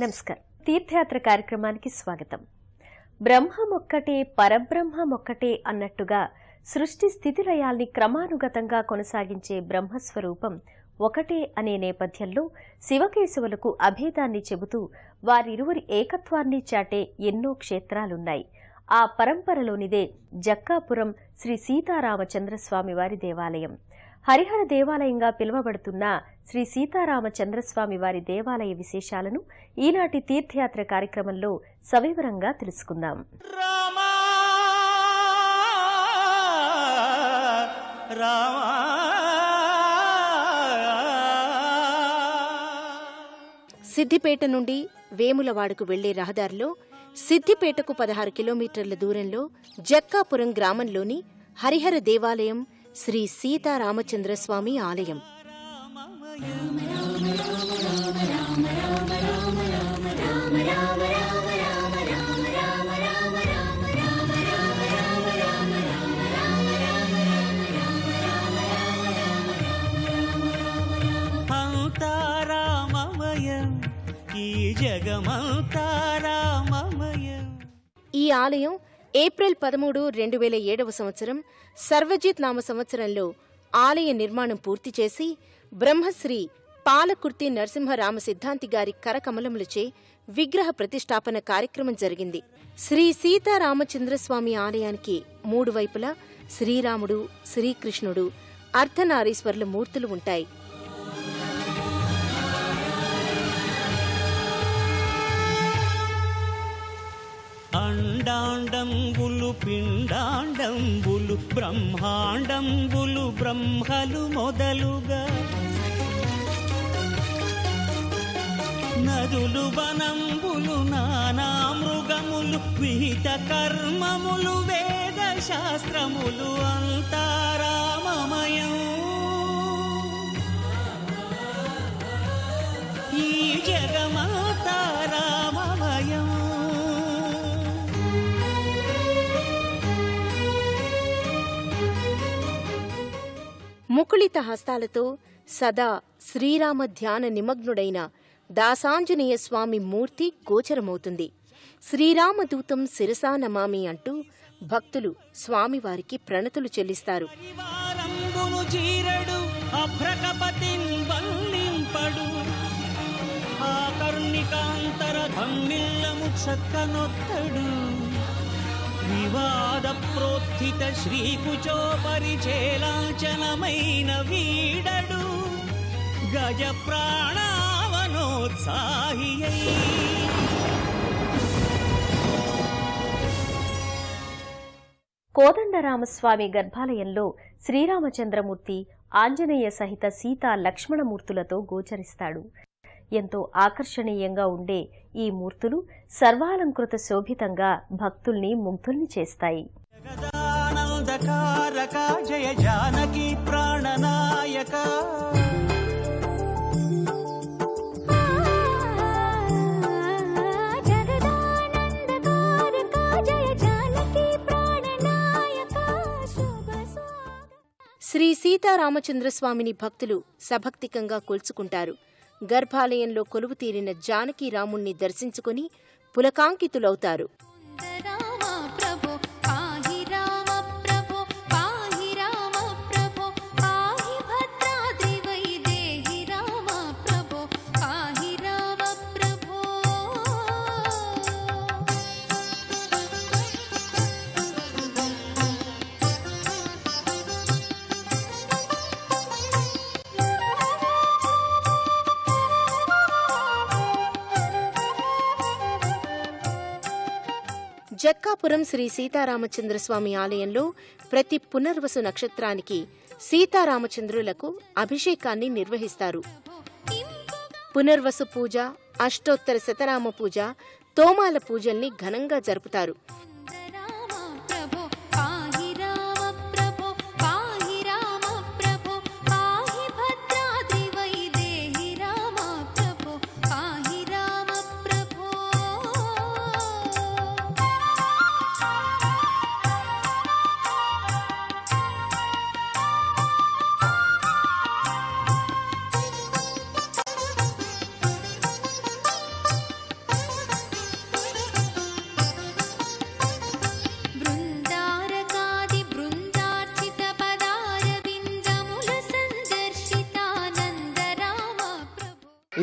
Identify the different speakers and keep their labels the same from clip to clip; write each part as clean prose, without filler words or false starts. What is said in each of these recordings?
Speaker 1: నమస్కారం. తీర్థయాత్ర కార్యక్రమానికి స్వాగతం. బ్రహ్మమొక్కటే పరబ్రహ్మమొక్కటే అన్నట్టుగా సృష్టి స్థితిలయాల్ని క్రమానుగతంగా కొనసాగించే బ్రహ్మస్వరూపం ఒకటే అనే నేపథ్యంలో శివకేశవులకు అభేదాన్ని చెబుతూ వారిరువురి ఏకత్వాన్ని చాటే ఎన్నో క్షేత్రాలున్నాయి. ఆ పరంపరలోనిదే జక్కాపురం శ్రీ సీతారామచంద్రస్వామి వారి దేవాలయం. హరిహర దేవాలయంగా పిలువబడుతున్న శ్రీ సీతారామచంద్రస్వామి వారి దేవాలయ విశేషాలను ఈనాటి తీర్థయాత్ర కార్యక్రమంలో సవివరంగా తెలుసుకుందాం.
Speaker 2: సిద్దిపేట నుండి వేములవాడకు వెళ్లే రహదారిలో సిద్దిపేటకు 16 కిలోమీటర్ల దూరంలో జక్కాపురం గ్రామంలోని హరిహర దేవాలయం శ్రీ సీతారామచంద్రస్వామి ఆలయం. ఈ ఆలయం ఏప్రిల్ 13, 2007 సంవత్సరం సర్వజిత్ నామ సంవత్సరంలో ఆలయ నిర్మాణం పూర్తి చేసి బ్రహ్మశ్రీ పాలకుర్తి నరసింహరామ సిద్ధాంతి గారి కరకమలములచే విగ్రహ ప్రతిష్టాపన కార్యక్రమం జరిగింది. శ్రీ సీతారామచంద్రస్వామి ఆలయానికి 3 వైపులా శ్రీరాముడు, శ్రీకృష్ణుడు, అర్ధనారీశ్వరుల మూర్తులు ఉంటాయి.
Speaker 3: అండాండంబులు పిండాండంబులు బ్రహ్మాండంబులు బ్రహ్మలు మొదలుగా నదులు వనంబులు నానా మృగములు విహిత కర్మములు వేద శాస్త్రములు అంతారామమయం. ఈ జగమంతారామమయం.
Speaker 2: ముకుళిత హస్తాలతో సదా శ్రీరామ ధ్యాన నిమగ్నుడైన దాసాంజనేయ స్వామి మూర్తి గోచరమవుతుంది. శ్రీరామదూతం శిరసా నమామి అంటూ భక్తులు స్వామివారికి ప్రణతులు చెల్లిస్తారు.
Speaker 3: వివాద ప్రోత్థిత శ్రీకుచో పరిచేలాంచనమైన వీడడు గజ ప్రాణావనోత్సాహియై.
Speaker 1: కోదండరామస్వామి గర్భాలయంలో శ్రీరామచంద్రమూర్తి ఆంజనేయ సహిత సీతా లక్ష్మణమూర్తులతో గోచరిస్తాడు. ఎంతో ఆకర్షణీయంగా ఉండే ఈ మూర్తులు సర్వాలంకృత శోభితంగా భక్తుల్ని ముగ్ధుల్ని చేస్తాయి.
Speaker 3: జగదానందకారక జయ జానకి ప్రాణనాయక.
Speaker 2: శ్రీ సీతారామచంద్రస్వామిని భక్తులు సభక్తికంగా కొలుచుకుంటారు. గర్భాలయంలో కొలువు తీరిన జానకీ రాముణ్ణి దర్శించుకుని పులకాంకితులవుతారు. జక్కాపురం శ్రీ సీతారామచంద్రస్వామి ఆలయంలో ప్రతి పునర్వసు నక్షత్రానికి సీతారామచంద్రులకు అభిషేకాన్ని నిర్వహిస్తారు. పునర్వసు పూజ, అష్టోత్తర శతనామ పూజ, తోమాల పూజల్ని ఘనంగా జరుపుతారు.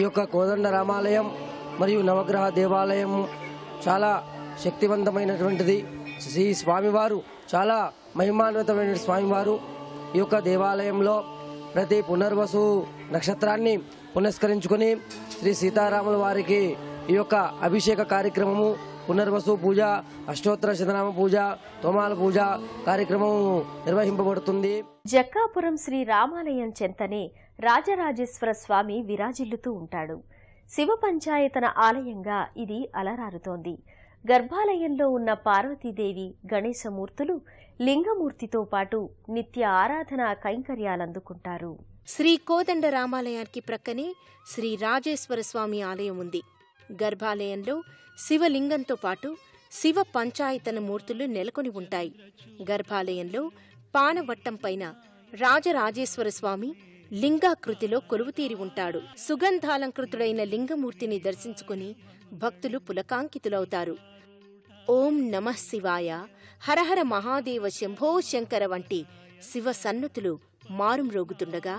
Speaker 4: ఈ యొక్క కోదండ రామాలయం మరియు నవగ్రహ దేవాలయం చాలా శక్తివంతమైనటువంటిది. శ్రీ స్వామివారు చాలా మహిమాన్వితమైన స్వామివారు. ఈ యొక్క దేవాలయంలో ప్రతి పునర్వసు నక్షత్రాన్ని పునస్కరించుకొని శ్రీ సీతారాముల వారికి ఈ యొక్క అభిషేక కార్యక్రమము, పునర్వసు పూజ, అష్టోత్తర శతనామ పూజ, తోమాల పూజ కార్యక్రమం నిర్వహింపబడుతుంది.
Speaker 1: జక్కాపురం శ్రీ రామాలయం చెంతనే రాజరాజేశ్వర స్వామి విరాజిల్లుతూ ఉంటాడు. శివ పంచాయతన ఆలయంగా ఇది అలరారుతోంది. గర్భాలయంలో ఉన్న పార్వతీదేవి, గణేశమూర్తులు లింగమూర్తితో పాటు నిత్య ఆరాధన కైంకర్యాలందుకుంటారు.
Speaker 2: శ్రీ కోదండ రామాలయానికి ప్రక్కనే శ్రీ రాజేశ్వర స్వామి ఆలయం ఉంది. గర్భాలయంలో శివలింగంతో పాటు శివ పంచాయతన మూర్తులు నెలకొని ఉంటాయి. గర్భాలయంలో పానవట్టం పైన రాజరాజేశ్వర స్వామి లింగాకృతిలో కొలువుతీరి ఉంటాడు. సుగంధాలంకృతుడైన లింగమూర్తిని దర్శించుకుని భక్తులు పులకాంకితులవుతారు. ఓం నమః శివాయ, హరహర మహాదేవ, శంభో శంకర వంటి శివ సన్నుతులు మారుమ్రోగుతుండగా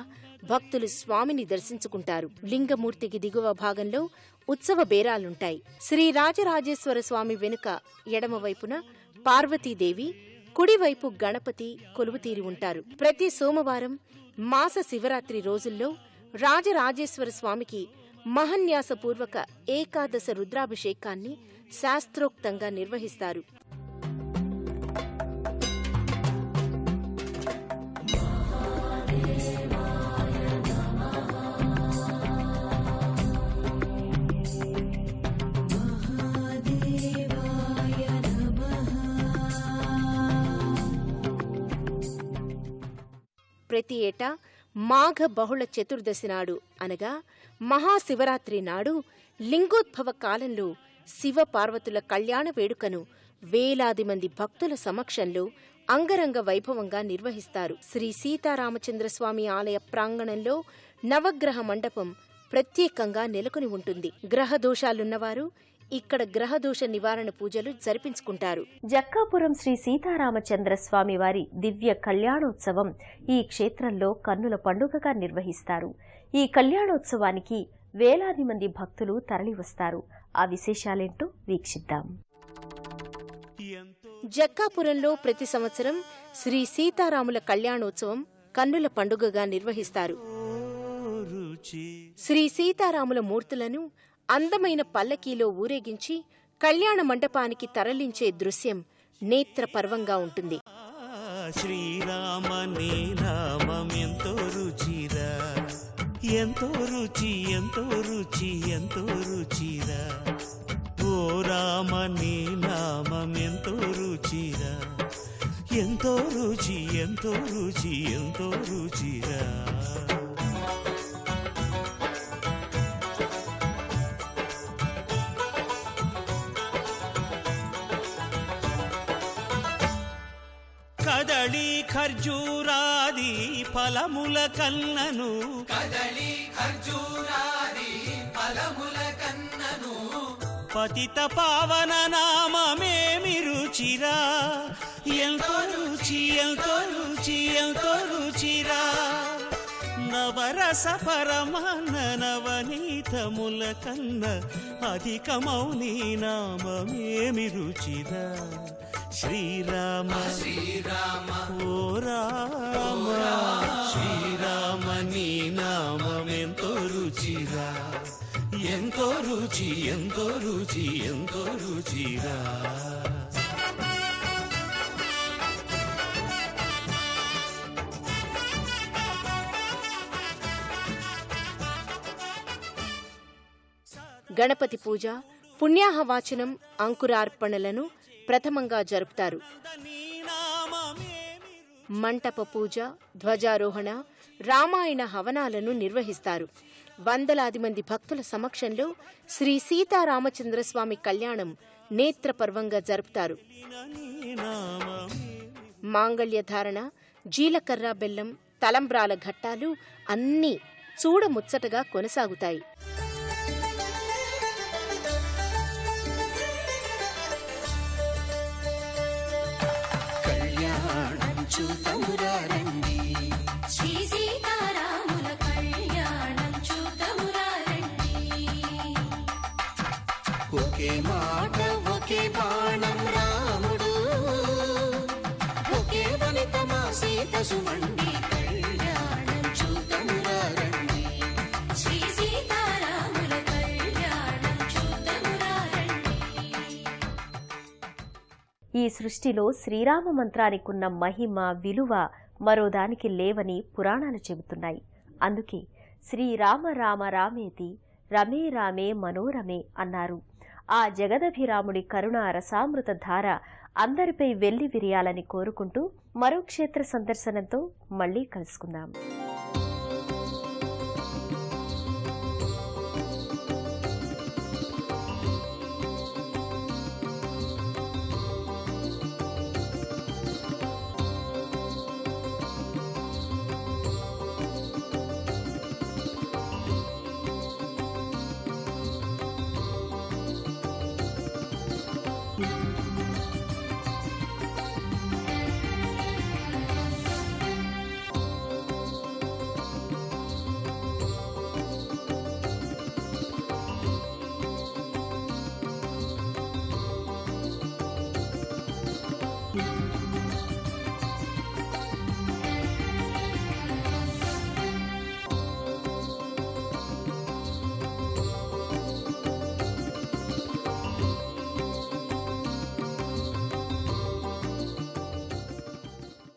Speaker 2: భక్తులు స్వామిని దర్శించుకుంటారు. లింగమూర్తికి దిగువ భాగంలో ఉత్సవ బేరాలుంటాయి. శ్రీ రాజరాజేశ్వర స్వామి వెనుక ఎడమవైపున పార్వతీదేవి, కుడివైపు గణపతి కొలువుతీరి ఉంటారు. ప్రతి సోమవారం మాస శివరాత్రి రోజుల్లో రాజరాజేశ్వర స్వామికి మహన్యాసపూర్వక ఏకాదశ రుద్రాభిషేకాన్ని శాస్త్రోక్తంగా నిర్వహిస్తారు. ప్రతి ఏటా మాఘ బహుళ చతుర్దశి నాడు అనగా మహాశివరాత్రి నాడు లింగోద్భవ కాలంలో శివ పార్వతుల కళ్యాణ వేడుకను వేలాది మంది భక్తుల సమక్షంలో అంగరంగ వైభవంగా నిర్వహిస్తారు. శ్రీ సీతారామచంద్రస్వామి ఆలయ ప్రాంగణంలో నవగ్రహ మండపం ప్రత్యేకంగా నెలకొని ఉంటుంది. గ్రహదోషాలున్నవారు ఇక్కడ గ్రహదోష నివారణ పూజలు జరిపించుకుంటారు.
Speaker 1: జక్కాపురం శ్రీ సీతారామచంద్ర స్వామి వారి దివ్య కళ్యాణోత్సవం ఈ క్షేత్రంలో కన్నుల పండుగగా నిర్వహిస్తారు. ఈ కళ్యాణోత్సవానికి వేలాది మంది భక్తులు తరలివస్తారు. ఆ విశేషాలేంటో వీక్షిద్దాం.
Speaker 2: జక్కాపురంలో ప్రతి సంవత్సరం శ్రీ సీతారాముల కళ్యాణోత్సవం కన్నుల పండుగగా నిర్వహిస్తారు. శ్రీ సీతారాముల మూర్తులను అందమైన పల్లకీలో ఊరేగించి కళ్యాణ మండపానికి తరలించే దృశ్యం నేత్ర పర్వంగా ఉంటుంది.
Speaker 3: శ్రీరామ నీ నామం ఎంతో రుచిరా, ఎంతో రుచి, ఎంతో రుచి, ఎంతో రుచిరా. ఓ రామ నీ నామం ఎంతో రుచిరా, ఎంతో రుచి, ఎంతో రుచి, ఎంతో రుచిరా. కదళి ఖర్జూరాది ఫలముల కన్నను,
Speaker 5: కదళి ఖర్జూరాది ఫలముల కన్నను,
Speaker 3: పతిత పావన నామమేమి రుచిరా, ఎంతో రుచి, ఎంతో రుచి, ఎంతో రుచిరా. నవరస పరమాన్న నవనీతముల కన్న అధికమౌ నీ నామమేమి రుచిరా. శ్రీరామ
Speaker 5: శ్రీరామ
Speaker 3: ఓ రామ, శ్రీరామ నీ నామం ఎంతో రుచిరా, ఎంతో రుచి, ఎంతో రుచి, ఎంతో రుచిరా.
Speaker 2: గణపతి పూజ, పుణ్యాహవాచనం, అంకురార్పణలను ప్రథమంగా జరుపుతారు. మంటప పూజ, ధ్వజారోహణ, రామాయణ హవనాలను నిర్వహిస్తారు. వందలాది మంది భక్తుల సమక్షంలో శ్రీ సీతారామచంద్రస్వామి కళ్యాణం నేత్రపర్వంగా జరుపుతారు. మాంగళ్యధారణ, జీలకర్ర బెల్లం, తలంబ్రాల ఘట్టాలు అన్నీ చూడముచ్చటగా కొనసాగుతాయి.
Speaker 6: శ్రీ సీతారాముల కళ్యాణం చూతమురారండి.
Speaker 3: మాట ఒకే బాణం రాముడు ఒకే వనిత మా సీత సుమండి కళ్యాణం చూద్దామురా రండి
Speaker 1: శ్రీ సీతారాముల కళ్యాణం చూద్దామురా రండి. ఈ సృష్టిలో శ్రీరామ మంత్రానికున్న మహిమ విలువ మరో దానికి లేవని పురాణాలు చెబుతున్నాయి. అందుకే శ్రీరామ రామ రామేతి రమే రామే మనోరమే అన్నారు. ఆ జగదభిరాముడి కరుణా రసామృత ధార అందరిపై వెల్లి విరియాలని కోరుకుంటూ మరో క్షేత్ర సందర్శనంతో మళ్లీ కలుసుకుందాం.